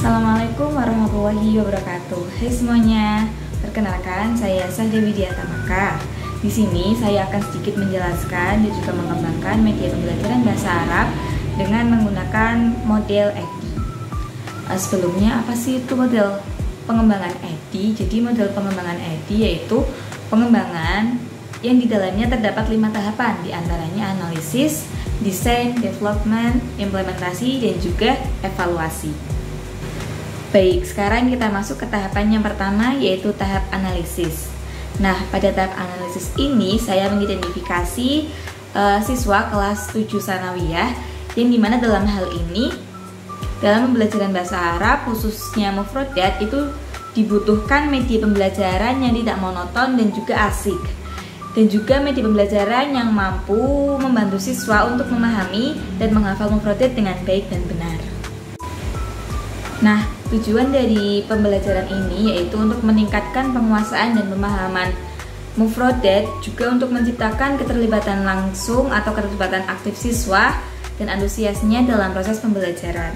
Assalamualaikum warahmatullahi wabarakatuh. Hai semuanya, perkenalkan saya Sahda Widiata Maka. Di sini saya akan sedikit menjelaskan dan juga mengembangkan media pembelajaran bahasa Arab dengan menggunakan model EDI. Sebelumnya apa sih itu model pengembangan EDI? Jadi model pengembangan EDI yaitu pengembangan yang di dalamnya terdapat 5 tahapan, diantaranya analisis, desain, development, implementasi, dan juga evaluasi. Baik, sekarang kita masuk ke tahapan yang pertama, yaitu tahap analisis. Nah, pada tahap analisis ini saya mengidentifikasi siswa kelas 7 sanawiyah, yang dimana dalam hal ini dalam pembelajaran bahasa Arab khususnya mufrodat itu dibutuhkan media pembelajaran yang tidak monoton dan juga asik, dan juga media pembelajaran yang mampu membantu siswa untuk memahami dan menghafal mufrodat dengan baik dan benar. Nah, tujuan dari pembelajaran ini yaitu untuk meningkatkan penguasaan dan pemahaman mufrodat, juga untuk menciptakan keterlibatan langsung atau keterlibatan aktif siswa dan antusiasnya dalam proses pembelajaran.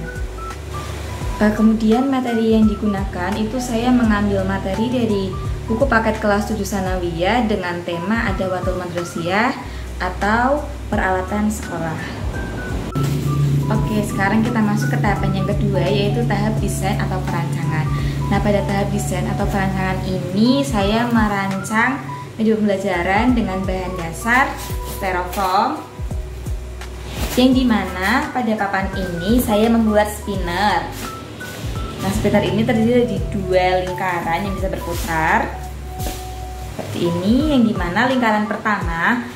Kemudian materi yang digunakan itu saya mengambil materi dari buku paket kelas 7 sanawiyah dengan tema Adawatul Madrasiyah atau peralatan sekolah. Oke, sekarang kita masuk ke tahapan yang kedua, yaitu tahap desain atau perancangan. Nah, pada tahap desain atau perancangan ini saya merancang media pembelajaran dengan bahan dasar styrofoam, yang dimana pada papan ini saya membuat spinner. Nah, spinner ini terdiri dari 2 lingkaran yang bisa berputar seperti ini, yang dimana lingkaran pertama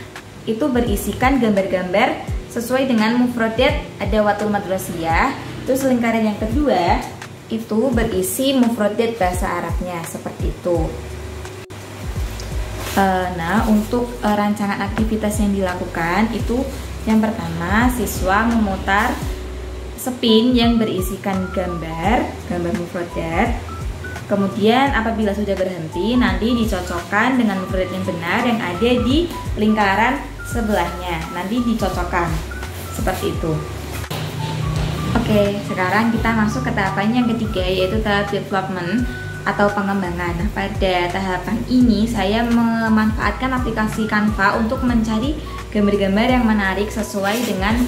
itu berisikan gambar-gambar sesuai dengan mufrodat Adawatul Madrasiyah. Terus lingkaran yang kedua itu berisi mufrodat bahasa Arabnya seperti itu. Nah, untuk rancangan aktivitas yang dilakukan itu yang pertama, siswa memutar spin yang berisikan gambar mufrodat. Kemudian apabila sudah berhenti, nanti dicocokkan dengan mufrodat yang benar yang ada di lingkaran sebelahnya, nanti dicocokkan seperti itu. Oke, sekarang kita masuk ke tahapan yang ketiga, yaitu tahap development atau pengembangan. Nah, pada tahapan ini saya memanfaatkan aplikasi Canva untuk mencari gambar-gambar yang menarik sesuai dengan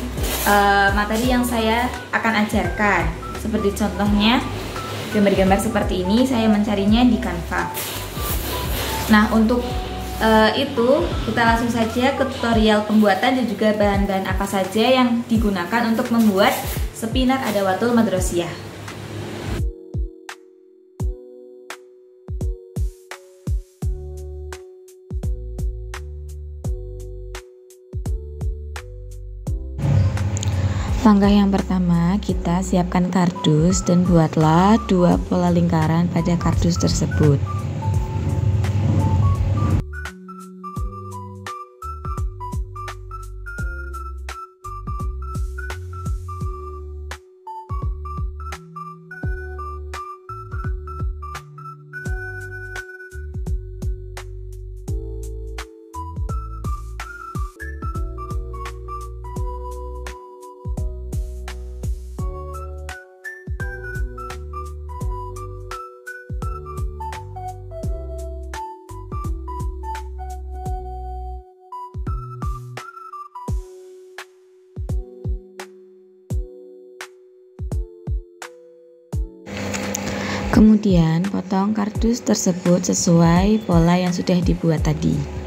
materi yang saya akan ajarkan. Seperti contohnya gambar-gambar seperti ini saya mencarinya di Canva. Nah, untuk itu kita langsung saja ke tutorial pembuatan dan juga bahan-bahan apa saja yang digunakan untuk membuat spinner Adawatul Madrasiyah. Langkah yang pertama, kita siapkan kardus dan buatlah 2 pola lingkaran pada kardus tersebut. Kemudian potong kardus tersebut sesuai pola yang sudah dibuat tadi.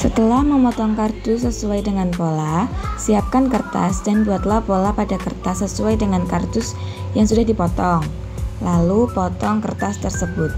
Setelah memotong kardus sesuai dengan pola, siapkan kertas dan buatlah pola pada kertas sesuai dengan kardus yang sudah dipotong. Lalu potong kertas tersebut.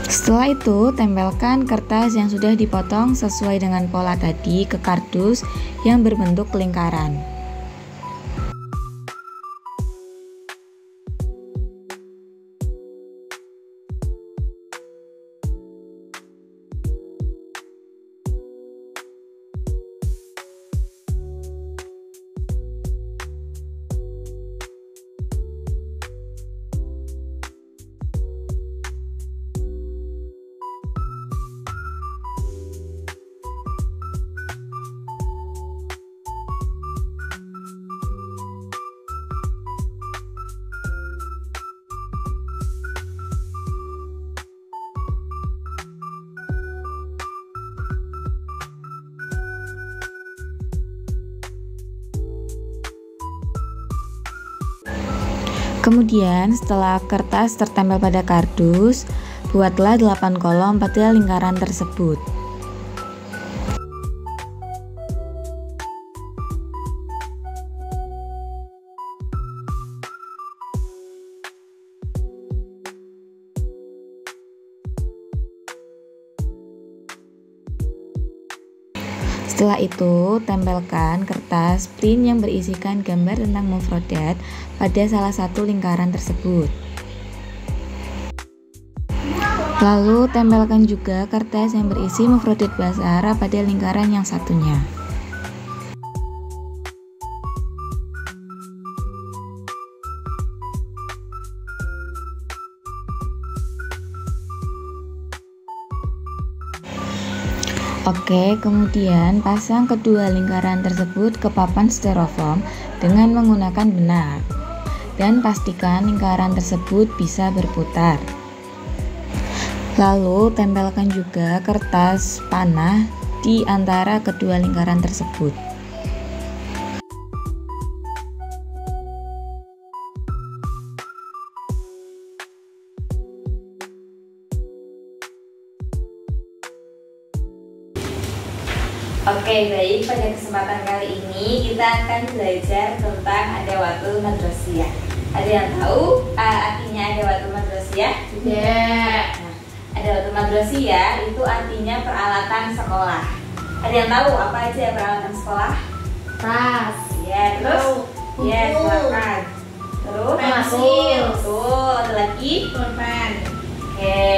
Setelah itu, tempelkan kertas yang sudah dipotong sesuai dengan pola tadi ke kardus yang berbentuk lingkaran. Kemudian setelah kertas tertempel pada kardus, buatlah 8 kolom pada lingkaran tersebut. Setelah itu, tempelkan kertas print yang berisikan gambar tentang mufrodat pada salah satu lingkaran tersebut. Lalu, tempelkan juga kertas yang berisi mufrodat bahasa Arab pada lingkaran yang satunya. Oke, kemudian pasang kedua lingkaran tersebut ke papan styrofoam dengan menggunakan benang dan pastikan lingkaran tersebut bisa berputar. Lalu tempelkan juga kertas panah di antara kedua lingkaran tersebut. Oke, baik, pada kesempatan kali ini kita akan belajar tentang adawatul madrasiyah. Ada yang tahu artinya adawatul madrasiyah? Tidak. Nah, adawatul madrasiyah itu artinya peralatan sekolah. Ada yang tahu apa aja peralatan sekolah? Tas. Ya, terus? Ya, silakan. Terus? Pensil. Betul, ada lagi? Pulpen. Oke.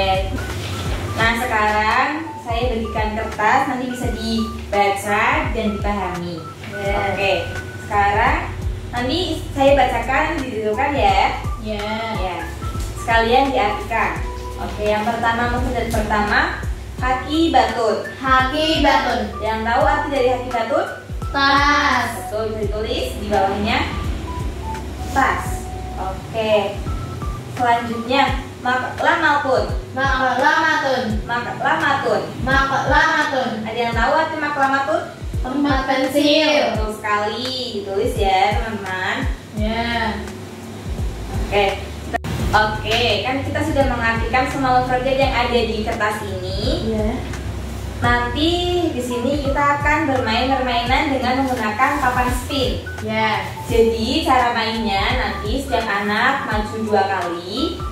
Nah, sekarang saya bagikan kertas, nanti bisa dibaca dan dipahami. Oke, sekarang nanti saya bacakan, didudukkan ya. Ya. Sekalian diartikan. Oke, yang pertama mufrodat pertama, haki batun. Haki batun. Yang tahu arti dari haki batun? Tas. Betul, bisa ditulis di bawahnya tas. Oke. Selanjutnya maklamatun. Maklamatun. Maklamatun. Maklamatun. Ada yang tahu arti maklamatun? Tempat pensil. Betul sekali, ditulis ya teman-teman. Ya. Oke, kan kita sudah mengartikan semua mufrodat yang ada di kertas ini. Ya. Nanti di sini kita akan bermain permainan dengan menggunakan papan spin. Ya. Jadi cara mainnya nanti setiap anak maju 2 kali.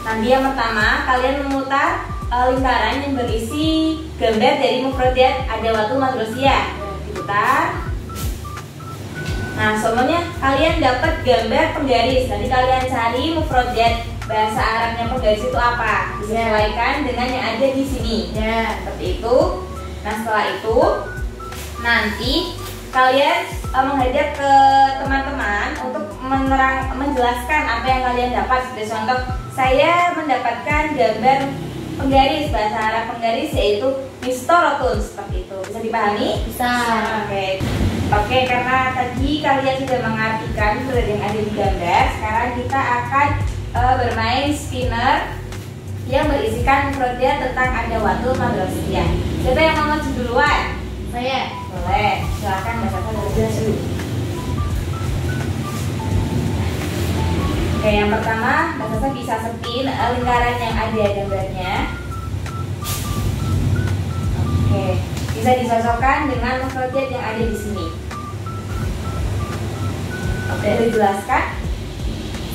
Nanti yang pertama kalian memutar lingkaran yang berisi gambar dari mufrodat adawatul madrasiyah. Diputar. Nah, semuanya kalian dapat gambar penggaris. Nanti kalian cari mufrodat bahasa Arabnya penggaris itu apa, disesuaikan dengan yang ada di sini. Ya. Seperti itu. Nah, setelah itu nanti kalian menghadap ke teman-teman untuk menjelaskan apa yang kalian dapat. Sebagai contoh, saya mendapatkan gambar penggaris bahasa Arab penggaris yaitu mistorotun, seperti itu. Bisa dipahami? Bisa. Oke, karena tadi kalian sudah mengartikan mufrodat yang ada di gambar, sekarang kita akan bermain spinner yang berisikan mufrodat tentang adawatul madrasiyah. Siapa yang mau maju duluan? Saya. Boleh, silakan bacakan dulu. Oke, yang pertama, Mbak Sasa bisa spin lingkaran yang ada gambarnya. Oke, bisa disosokkan dengan mufrodat yang ada di sini. Oke, dijelaskan.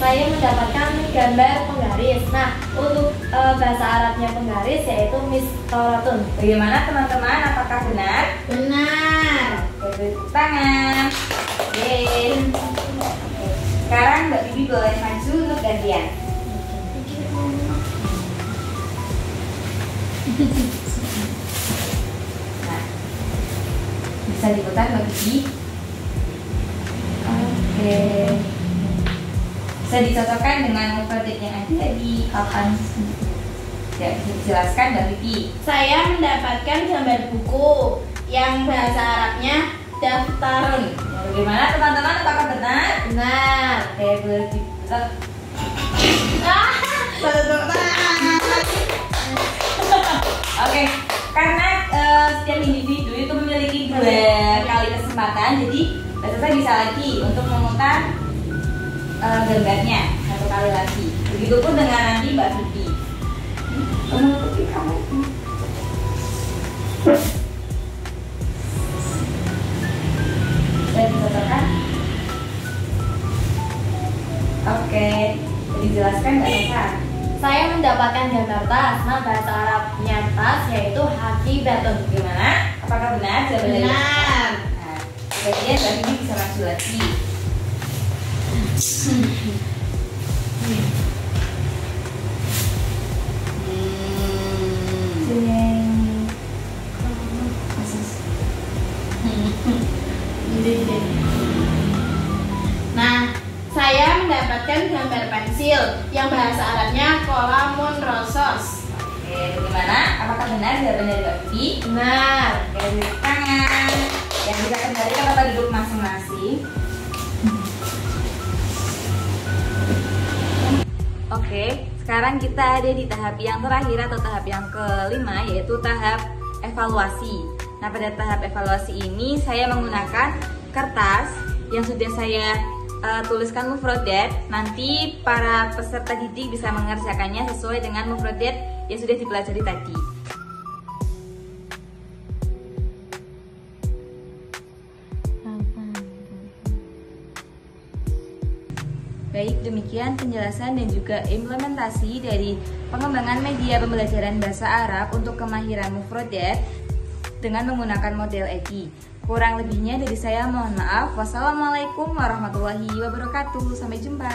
Saya mendapatkan gambar penggaris. Nah, untuk bahasa Arabnya penggaris yaitu mistoratun. Bagaimana teman-teman? Apakah benar? Benar. Beri tepuk tangan. Yeay. Sekarang Mbak Bibi boleh maju untuk gantian. Nah, bisa diputar Mbak Bibi. Oke. Bisa dicocokkan dengan mufradat yang ada di papan. Ya, bisa dijelaskan Mbak Bibi. Saya mendapatkan gambar buku yang bahasa Arabnya daftarun. Ya, bagaimana teman-teman? Apakah benar? Benar. Oke, boleh diputar. Oke, karena setiap individu itu memiliki dua kali kesempatan, jadi Mbak Sasa bisa lagi untuk memutar gambarnya satu kali lagi. Begitupun dengan nanti Mbak Bibi. Menutupi kamu. Sudah dicocokkan? Oke, jadi jelaskan Mbak Sasa. Saya mendapatkan gambar tas. Nah, bahasa Arabnya tas yaitu hakibatun. Gimana? Apakah benar jawabannya? Benar. Nah, kemudian Mbak Bibi bisa maju lagi. Jeng. Nah, saya mendapatkan gambar pensil yang bahasa Arabnya kolamun rosos. Oke, bagaimana? Apakah benar jawabannya dari Mbak Bibi? Benar. Oke, tepuk tangan. Yang bisa kembali ke tempat duduk masing-masing. Oke, sekarang kita ada di tahap yang terakhir atau tahap yang kelima, yaitu tahap evaluasi. Nah, pada tahap evaluasi ini saya menggunakan kertas yang sudah saya tuliskan mufrodat. Nanti para peserta didik bisa mengerjakannya sesuai dengan mufrodat yang sudah dipelajari tadi. Baik, demikian penjelasan dan juga implementasi dari pengembangan media pembelajaran bahasa Arab untuk kemahiran mufrodat dengan menggunakan model EDI. Kurang lebihnya dari saya mohon maaf. Wassalamualaikum warahmatullahi wabarakatuh. Sampai jumpa.